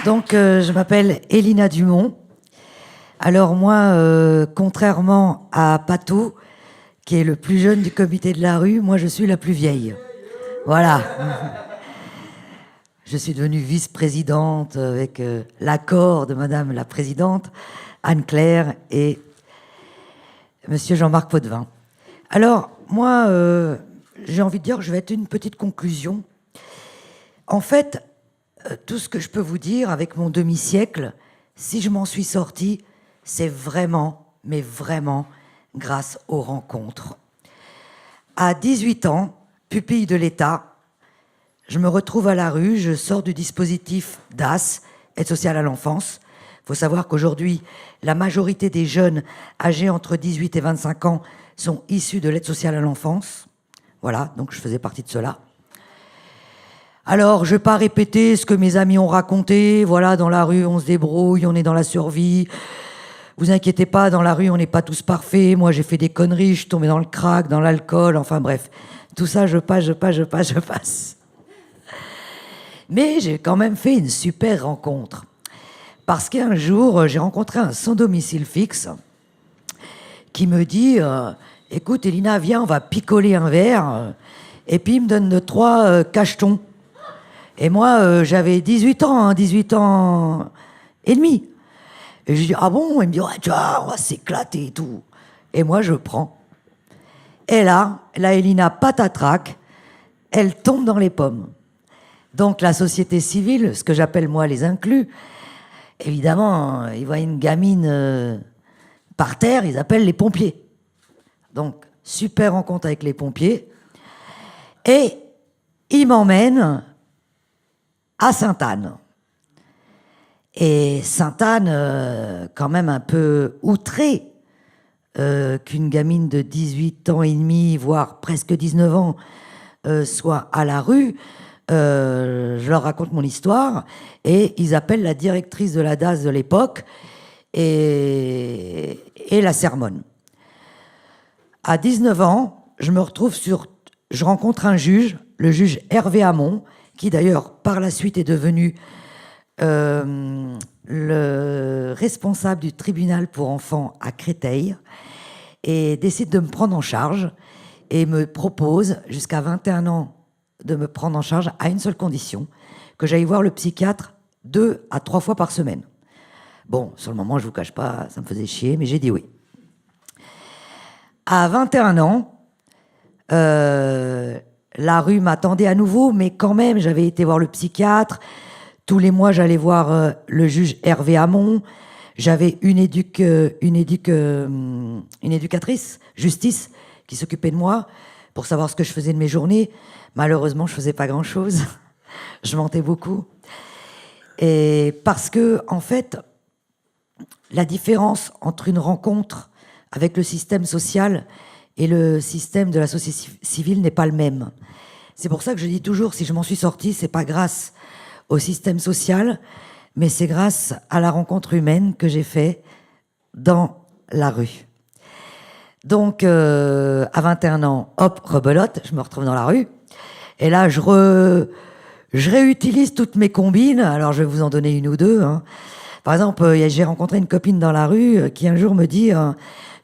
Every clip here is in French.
Donc, je m'appelle Elina Dumont. Alors moi, contrairement à Pato, qui est le plus jeune du comité de la rue, moi je suis la plus vieille. Voilà. Je suis devenue vice-présidente avec l'accord de Madame la Présidente, Anne-Claire et Monsieur Jean-Marc Potvin. Alors, moi, j'ai envie de dire que je vais être une petite conclusion. En fait, tout ce que je peux vous dire avec mon demi-siècle, si je m'en suis sortie, c'est vraiment, mais vraiment, grâce aux rencontres. À 18 ans, pupille de l'État, je me retrouve à la rue, je sors du dispositif DAS, aide sociale à l'enfance. Il faut savoir qu'aujourd'hui, la majorité des jeunes âgés entre 18 et 25 ans sont issus de l'aide sociale à l'enfance. Voilà, donc je faisais partie de cela. Alors, je ne vais pas répéter ce que mes amis ont raconté. Voilà, dans la rue, on se débrouille, on est dans la survie. Vous inquiétez pas, dans la rue, on n'est pas tous parfaits. Moi, j'ai fait des conneries, je suis tombée dans le crack, dans l'alcool, enfin bref. Tout ça, je passe. Mais j'ai quand même fait une super rencontre. Parce qu'un jour, j'ai rencontré un sans domicile fixe qui me dit écoute, Elina, viens, on va picoler un verre. Et puis, il me donne 3 cachetons. Et moi, j'avais 18 ans, 18 ans et demi. Et je dis ah bon? Il me dit ouais, tu vois, on va s'éclater et tout. Et moi, je prends. Et là, Elina patatrac, elle tombe dans les pommes. Donc la société civile, ce que j'appelle moi les inclus, évidemment, ils voient une gamine par terre, ils appellent les pompiers. Donc, super rencontre avec les pompiers. Et ils m'emmènent à Sainte-Anne. Et Sainte-Anne, quand même un peu outrée qu'une gamine de 18 ans et demi, voire presque 19 ans, soit à la rue. Je leur raconte mon histoire et ils appellent la directrice de la DAS de l'époque et la sermonne. À 19 ans, je rencontre un juge, le juge Hervé Hamon, qui d'ailleurs par la suite est devenu le responsable du tribunal pour enfants à Créteil, et décide de me prendre en charge et me propose jusqu'à 21 ans de me prendre en charge à une seule condition, que j'aille voir le psychiatre 2 à 3 fois par semaine. Bon, sur le moment, je vous cache pas, ça me faisait chier, mais j'ai dit oui. À 21 ans, la rue m'attendait à nouveau, mais quand même, j'avais été voir le psychiatre. Tous les mois, j'allais voir le juge Hervé Hamon. J'avais une éducatrice, justice, qui s'occupait de moi pour savoir ce que je faisais de mes journées. Malheureusement, je faisais pas grand-chose. Je mentais beaucoup. Et parce que, en fait, la différence entre une rencontre avec le système social et le système de la société civile n'est pas le même. C'est pour ça que je dis toujours, si je m'en suis sortie, c'est pas grâce au système social, mais c'est grâce à la rencontre humaine que j'ai faite dans la rue. Donc, à 21 ans, hop, rebelote, je me retrouve dans la rue. Et là, je réutilise toutes mes combines. Alors, je vais vous en donner une ou deux. Hein. Par exemple, j'ai rencontré une copine dans la rue qui un jour me dit tu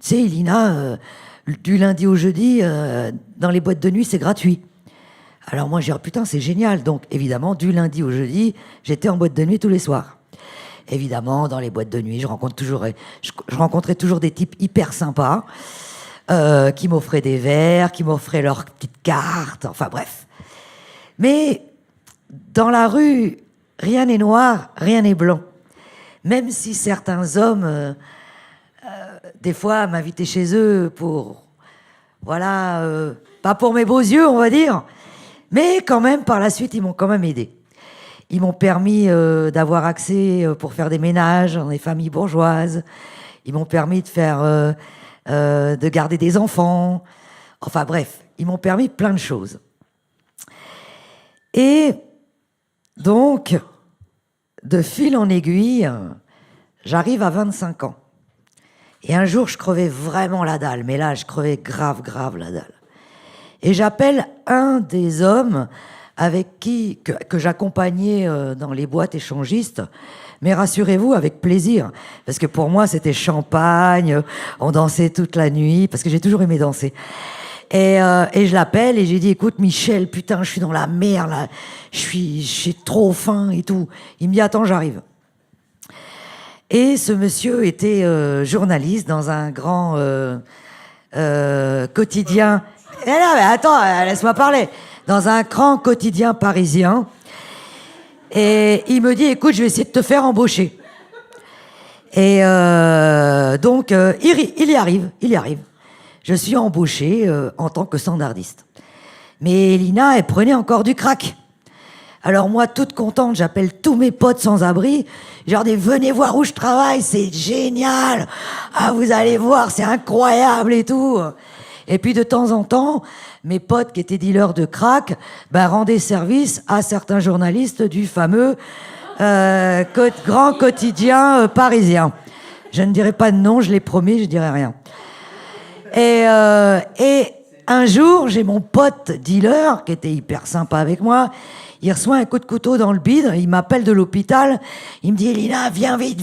sais, Elina, du lundi au jeudi, dans les boîtes de nuit, c'est gratuit. Alors moi, j'ai dit putain, c'est génial. Donc, évidemment, du lundi au jeudi, j'étais en boîte de nuit tous les soirs. Évidemment, dans les boîtes de nuit, je rencontrais toujours des types hyper sympas qui m'offraient des verres, qui m'offraient leurs petites cartes, enfin bref. Mais dans la rue, rien n'est noir, rien n'est blanc. Même si certains hommes, des fois, m'invitaient chez eux pour, voilà, pas pour mes beaux yeux, on va dire, mais quand même, par la suite, ils m'ont quand même aidé. Ils m'ont permis d'avoir accès pour faire des ménages dans des familles bourgeoises. Ils m'ont permis de garder des enfants. Enfin bref, ils m'ont permis plein de choses. Et donc, de fil en aiguille, j'arrive à 25 ans. Et un jour, je crevais vraiment la dalle. Mais là, je crevais grave la dalle. Et j'appelle un des hommes que j'accompagnais dans les boîtes échangistes. Mais rassurez-vous, avec plaisir. Parce que pour moi, c'était champagne, on dansait toute la nuit, parce que j'ai toujours aimé danser. Et je l'appelle et j'ai dit, écoute, Michel, putain, je suis dans la merde, là. J'ai trop faim et tout. Il me dit, attends, j'arrive. Et ce monsieur était journaliste dans un grand quotidien. Eh là, mais attends, laisse-moi parler. Dans un grand quotidien parisien. Et il me dit, écoute, je vais essayer de te faire embaucher. Et donc, il y arrive. Je suis embauché en tant que standardiste. Mais Lina, elle prenait encore du crack. Alors moi, toute contente, j'appelle tous mes potes sans abri. Genre, venez voir où je travaille, c'est génial. Ah, vous allez voir, c'est incroyable et tout. Et puis de temps en temps, mes potes qui étaient dealers de crack rendaient service à certains journalistes du fameux grand quotidien parisien. Je ne dirai pas de nom, je l'ai promis, je dirai rien. Et un jour, j'ai mon pote dealer qui était hyper sympa avec moi. Il reçoit un coup de couteau dans le bide, il m'appelle de l'hôpital, il me dit « Elina, viens vite.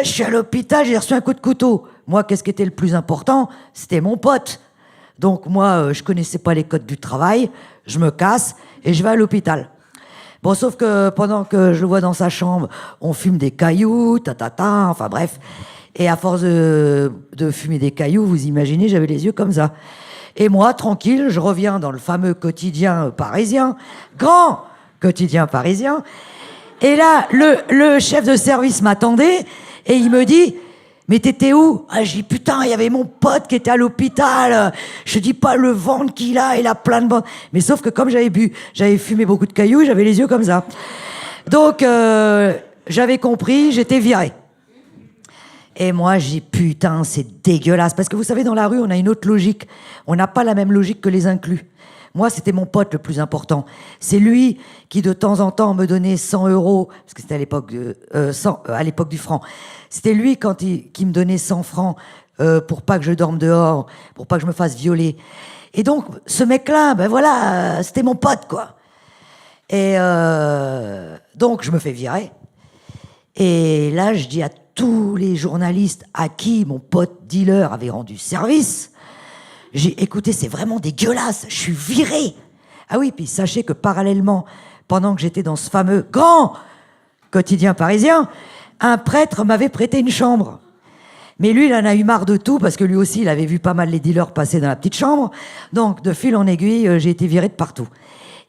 Je suis à l'hôpital, j'ai reçu un coup de couteau. » Moi, qu'est-ce qui était le plus important? C'était mon pote. Donc moi, je connaissais pas les codes du travail, je me casse et je vais à l'hôpital. Bon, sauf que pendant que je le vois dans sa chambre, on fume des cailloux, enfin bref. Et à force de fumer des cailloux, vous imaginez, j'avais les yeux comme ça. Et moi, tranquille, je reviens dans le fameux quotidien parisien, grand quotidien parisien. Et là, le chef de service m'attendait et il me dit « Mais t'étais où ?» Ah, je dis « Putain, il y avait mon pote qui était à l'hôpital. Je dis pas le ventre qu'il a, il a plein de ventre. » Mais sauf que comme j'avais fumé beaucoup de cailloux, j'avais les yeux comme ça. Donc, j'avais compris, j'étais viré. Et moi, j'ai putain, c'est dégueulasse. Parce que vous savez, dans la rue, on a une autre logique. On n'a pas la même logique que les inclus. Moi, c'était mon pote le plus important. C'est lui qui, de temps en temps, me donnait 100 €, parce que c'était à l'époque du franc. C'était lui qui me donnait 100 francs pour pas que je dorme dehors, pour pas que je me fasse violer. Et donc, ce mec-là, voilà, c'était mon pote, quoi. Et donc, je me fais virer. Et là, je dis à tous les journalistes à qui mon pote dealer avait rendu service, j'ai écouté, c'est vraiment dégueulasse, je suis viré. Ah oui, puis sachez que parallèlement, pendant que j'étais dans ce fameux grand quotidien parisien, un prêtre m'avait prêté une chambre. Mais lui, il en a eu marre de tout, parce que lui aussi, il avait vu pas mal les dealers passer dans la petite chambre. Donc, de fil en aiguille, j'ai été viré de partout.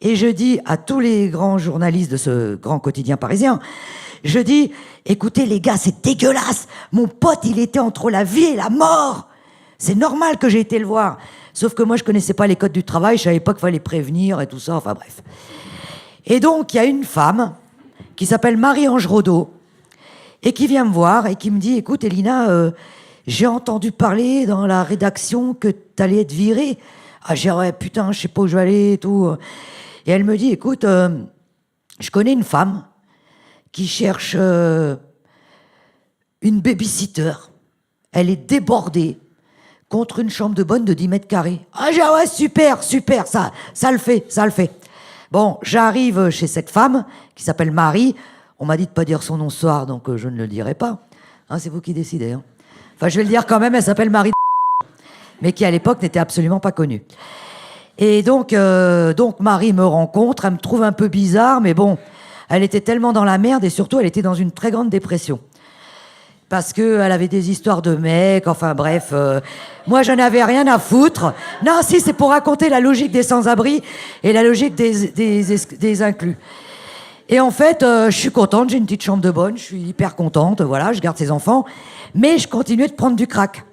Et je dis à tous les grands journalistes de ce grand quotidien parisien, je dis, écoutez les gars, c'est dégueulasse. Mon pote, il était entre la vie et la mort. C'est normal que j'ai été le voir. Sauf que moi, je connaissais pas les codes du travail, je savais pas qu'il fallait prévenir et tout ça, enfin bref. Et donc, il y a une femme qui s'appelle Marie-Ange Rodot et qui vient me voir et qui me dit, écoute Elina, j'ai entendu parler dans la rédaction que t'allais être virée. Ah, j'ai dit, ouais, putain, je sais pas où je vais aller et tout. Et elle me dit, écoute, je connais une femme qui cherche une babysitter. Elle est débordée contre une chambre de bonne de 10 mètres carrés. Ah, j'ai dit, ouais, super, ça le fait. Bon, j'arrive chez cette femme qui s'appelle Marie. On m'a dit de pas dire son nom ce soir, donc je ne le dirai pas. Hein, c'est vous qui décidez. Hein. Enfin, je vais le dire quand même, elle s'appelle Marie, mais qui à l'époque n'était absolument pas connue. Et donc Marie me rencontre, elle me trouve un peu bizarre, mais bon, elle était tellement dans la merde et surtout elle était dans une très grande dépression. Parce qu'elle avait des histoires de mecs, enfin bref. Moi, je n'avais rien à foutre. Non, si, c'est pour raconter la logique des sans-abri et la logique des inclus. Et en fait, je suis contente, j'ai une petite chambre de bonne, je suis hyper contente, voilà, je garde ses enfants, mais je continuais de prendre du crack.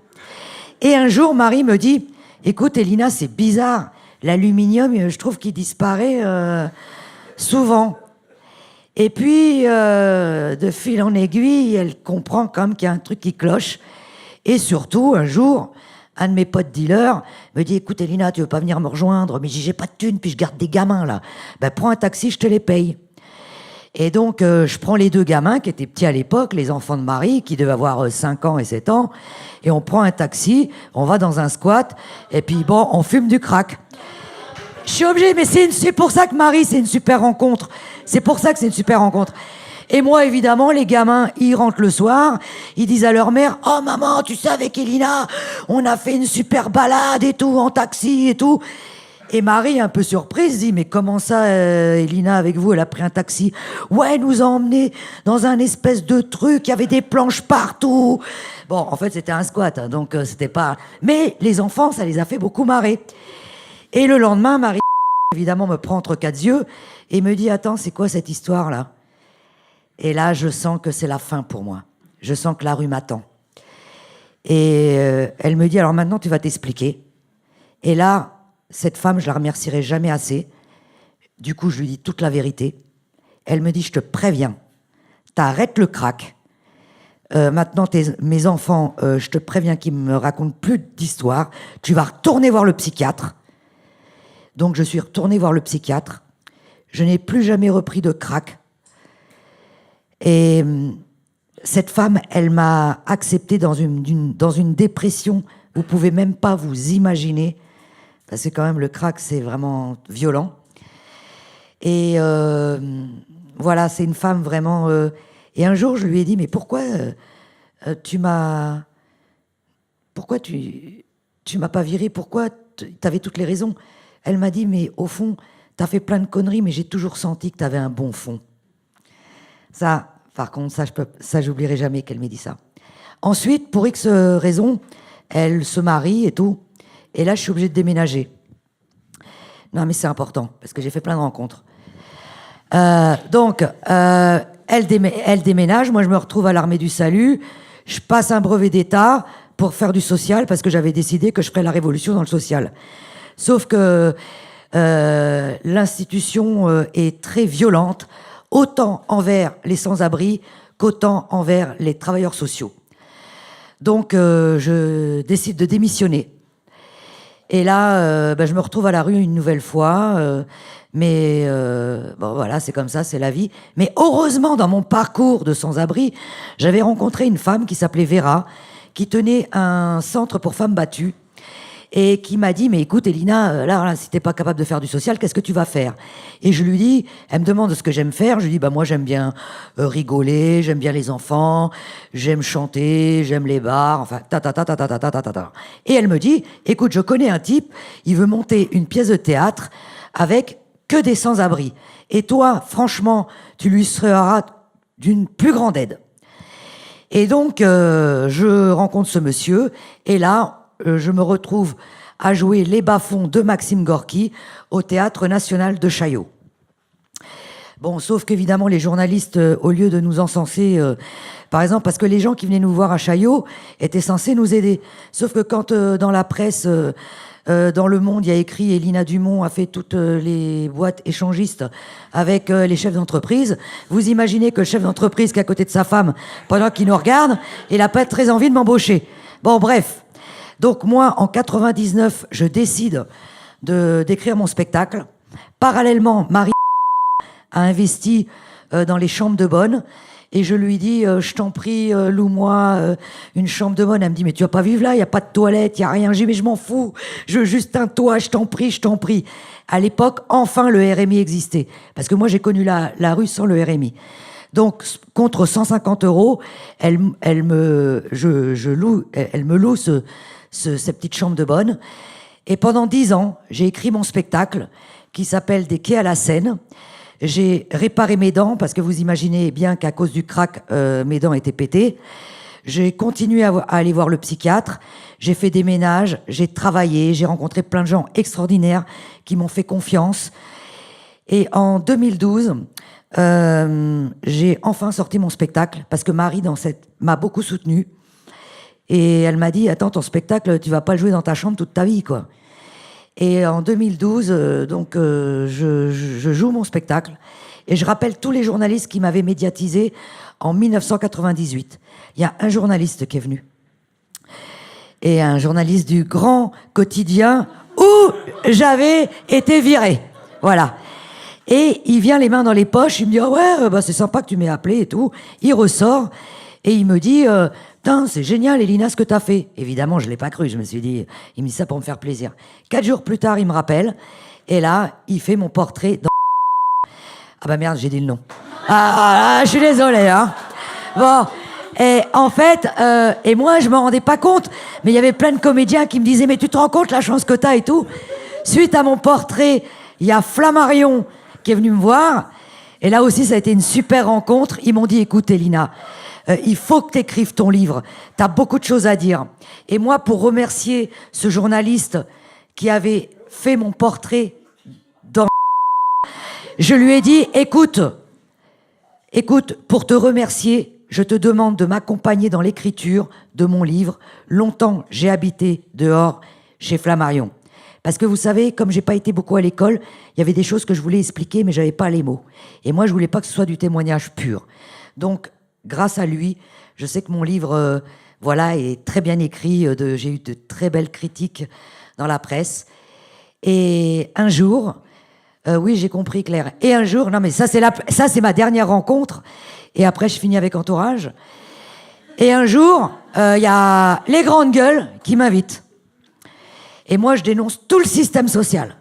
Et un jour, Marie me dit, écoute, Elina, c'est bizarre, l'aluminium, je trouve qu'il disparaît souvent. Et puis, de fil en aiguille, elle comprend quand même qu'il y a un truc qui cloche. Et surtout, un jour, un de mes potes dealers me dit, écoute, Elina, tu veux pas venir me rejoindre? Mais j'ai pas de thunes, puis je garde des gamins, là. Ben, prends un taxi, je te les paye. Et donc, je prends les deux gamins qui étaient petits à l'époque, les enfants de Marie, qui devaient avoir 5 ans et 7 ans, et on prend un taxi, on va dans un squat, et puis bon, on fume du crack. Je suis obligée, mais c'est pour ça que Marie, c'est une super rencontre. C'est pour ça que c'est une super rencontre. Et moi, évidemment, les gamins, ils rentrent le soir, ils disent à leur mère, oh maman, tu sais, avec Elina, on a fait une super balade et tout, en taxi et tout. Et Marie, un peu surprise, dit, mais comment ça, Elina, avec vous, elle a pris un taxi? Ouais, elle nous a emmenés dans un espèce de truc, il y avait des planches partout. Bon, en fait, c'était un squat, hein, donc c'était pas... Mais les enfants, ça les a fait beaucoup marrer. Et le lendemain, Marie, évidemment, me prend entre quatre yeux et me dit, attends, c'est quoi cette histoire-là? Et là, je sens que c'est la fin pour moi. Je sens que la rue m'attend. Et elle me dit, alors maintenant, tu vas t'expliquer. Et là, cette femme, je la remercierai jamais assez. Du coup, je lui dis toute la vérité. Elle me dit, je te préviens, t'arrêtes le crack. Maintenant, mes enfants, je te préviens qu'ils me racontent plus d'histoires. Tu vas retourner voir le psychiatre. Donc, je suis retournée voir le psychiatre. Je n'ai plus jamais repris de crack. Et cette femme, elle m'a accepté dans une dépression. Vous pouvez même pas vous imaginer. Parce que quand même, le crack, c'est vraiment violent. Et voilà, c'est une femme vraiment... Et un jour, je lui ai dit, mais pourquoi tu m'as pas viré? Pourquoi t'avais toutes les raisons? Elle m'a dit, mais au fond, t'as fait plein de conneries, mais j'ai toujours senti que t'avais un bon fond. Ça, par contre, ça, j'oublierai jamais qu'elle m'ait dit ça. Ensuite, pour X raisons, elle se marie et tout. Et là, je suis obligée de déménager. Non, mais c'est important, parce que j'ai fait plein de rencontres. Donc, elle déménage. Moi, je me retrouve à l'Armée du Salut. Je passe un brevet d'État pour faire du social, parce que j'avais décidé que je ferais la révolution dans le social. Sauf que l'institution est très violente, autant envers les sans-abri qu'autant envers les travailleurs sociaux. Donc, je décide de démissionner. Et là, je me retrouve à la rue une nouvelle fois. Mais bon, voilà, c'est comme ça, c'est la vie. Mais heureusement, dans mon parcours de sans-abri, j'avais rencontré une femme qui s'appelait Vera, qui tenait un centre pour femmes battues, et qui m'a dit, mais écoute, Elina, là, si t'es pas capable de faire du social, qu'est-ce que tu vas faire? Et je lui dis, elle me demande ce que j'aime faire. Je lui dis, bah moi j'aime bien rigoler, j'aime bien les enfants, j'aime chanter, j'aime les bars, enfin ta. Et elle me dit, écoute, je connais un type, il veut monter une pièce de théâtre avec que des sans-abri. Et toi, franchement, tu lui seras d'une plus grande aide. Et donc, je rencontre ce monsieur, et là, je me retrouve à jouer Les Bas-fonds de Maxime Gorky au Théâtre National de Chaillot. Bon, sauf qu'évidemment, les journalistes, au lieu de nous encenser, par exemple, parce que les gens qui venaient nous voir à Chaillot étaient censés nous aider. Sauf que quand dans la presse, dans Le Monde, il y a écrit Elina Dumont a fait toutes les boîtes échangistes avec les chefs d'entreprise, vous imaginez que le chef d'entreprise qui est à côté de sa femme, pendant qu'il nous regarde, il n'a pas très envie de m'embaucher. Bon, bref. Donc moi, en 99, je décide d'écrire mon spectacle. Parallèlement, Marie a investi dans les chambres de bonne. Et je lui dis, je t'en prie, loue-moi une chambre de bonne. Elle me dit, mais tu vas pas vivre là, il n'y a pas de toilette, il n'y a rien. Je dis, mais je m'en fous, je veux juste un toit, je t'en prie, je t'en prie. À l'époque, enfin, le RMI existait. Parce que moi, j'ai connu la rue sans le RMI. Donc, contre 150 €, elle me loue cette petite chambre de bonne. Et pendant 10 ans, j'ai écrit mon spectacle qui s'appelle Des quais à la Seine. J'ai réparé mes dents parce que vous imaginez bien qu'à cause du crack, mes dents étaient pétées. J'ai continué à aller voir le psychiatre. J'ai fait des ménages, j'ai travaillé, j'ai rencontré plein de gens extraordinaires qui m'ont fait confiance. Et en 2012, j'ai enfin sorti mon spectacle parce que Marie m'a beaucoup soutenue. Et elle m'a dit, attends, ton spectacle, tu vas pas le jouer dans ta chambre toute ta vie, quoi. Et en 2012, je joue mon spectacle. Et je rappelle tous les journalistes qui m'avaient médiatisé en 1998. Il y a un journaliste qui est venu. Et un journaliste du Grand Quotidien où j'avais été virée. Voilà. Et il vient les mains dans les poches, il me dit, ah ouais, c'est sympa que tu m'aies appelé et tout. Il ressort et il me dit, putain, c'est génial, Elina, ce que t'as fait. Évidemment, je l'ai pas cru. Je me suis dit, il me dit ça pour me faire plaisir. 4 jours plus tard, il me rappelle Et là, il fait mon portrait dans... Ah bah merde, j'ai dit le nom. Ah, je suis désolée, hein. Bon, et en fait, et moi, je me rendais pas compte, mais il y avait plein de comédiens qui me disaient, mais tu te rends compte la chance que t'as et tout. Suite à mon portrait, il y a Flammarion qui est venu me voir. Et là aussi, ça a été une super rencontre. Ils m'ont dit, écoute, Elina, il faut que tu écrives ton livre. Tu as beaucoup de choses à dire. Et moi, pour remercier ce journaliste qui avait fait mon portrait dans... Je lui ai dit, écoute, pour te remercier, je te demande de m'accompagner dans l'écriture de mon livre. Longtemps, j'ai habité dehors chez Flammarion. Parce que vous savez, comme j'ai pas été beaucoup à l'école, il y avait des choses que je voulais expliquer, mais j'avais pas les mots. Et moi, je voulais pas que ce soit du témoignage pur. Donc, grâce à lui, je sais que mon livre, voilà, est très bien écrit. J'ai eu de très belles critiques dans la presse. Et un jour, oui, j'ai compris, Claire. Et un jour, non, mais ça, c'est ma dernière rencontre. Et après, je finis avec Entourage. Et un jour, il y a les grandes gueules qui m'invitent. Et moi, je dénonce tout le système social.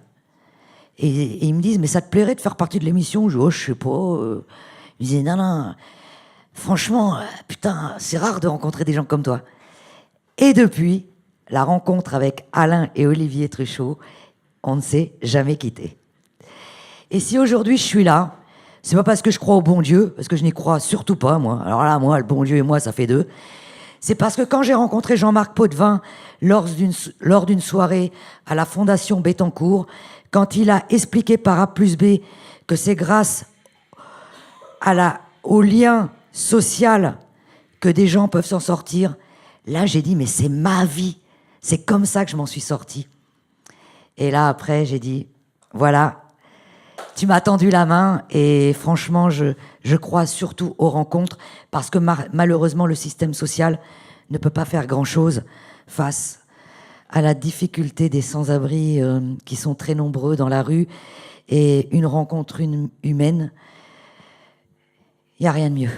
Et ils me disent, mais ça te plairait de faire partie de l'émission? Je dis, oh, je sais pas. Ils disaient, non, franchement, putain, c'est rare de rencontrer des gens comme toi. Et depuis la rencontre avec Alain et Olivier Truchot, on ne s'est jamais quitté. Et si aujourd'hui je suis là, c'est pas parce que je crois au bon Dieu, parce que je n'y crois surtout pas, moi. Alors là, moi, le bon Dieu et moi, ça fait deux. C'est parce que quand j'ai rencontré Jean-Marc Potvin lors d'une soirée à la Fondation Bettencourt, quand il a expliqué par A plus B que c'est grâce au lien social que des gens peuvent s'en sortir, là j'ai dit mais c'est ma vie, c'est comme ça que je m'en suis sortie. Et là après j'ai dit voilà, tu m'as tendu la main et franchement je crois surtout aux rencontres parce que malheureusement le système social ne peut pas faire grand-chose face à la difficulté des sans-abri qui sont très nombreux dans la rue, et une rencontre humaine, il n'y a rien de mieux.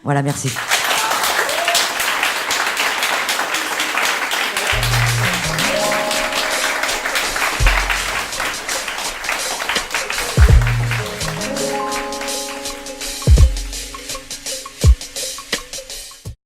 Voilà, merci.